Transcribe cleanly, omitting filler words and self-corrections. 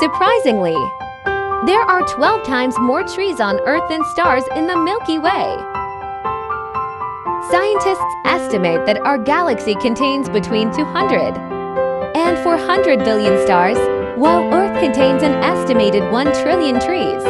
Surprisingly, there are 12 times more trees on Earth than stars in the Milky Way. Scientists estimate that our galaxy contains between 200 and 400 billion stars, while Earth contains an estimated 1 trillion trees.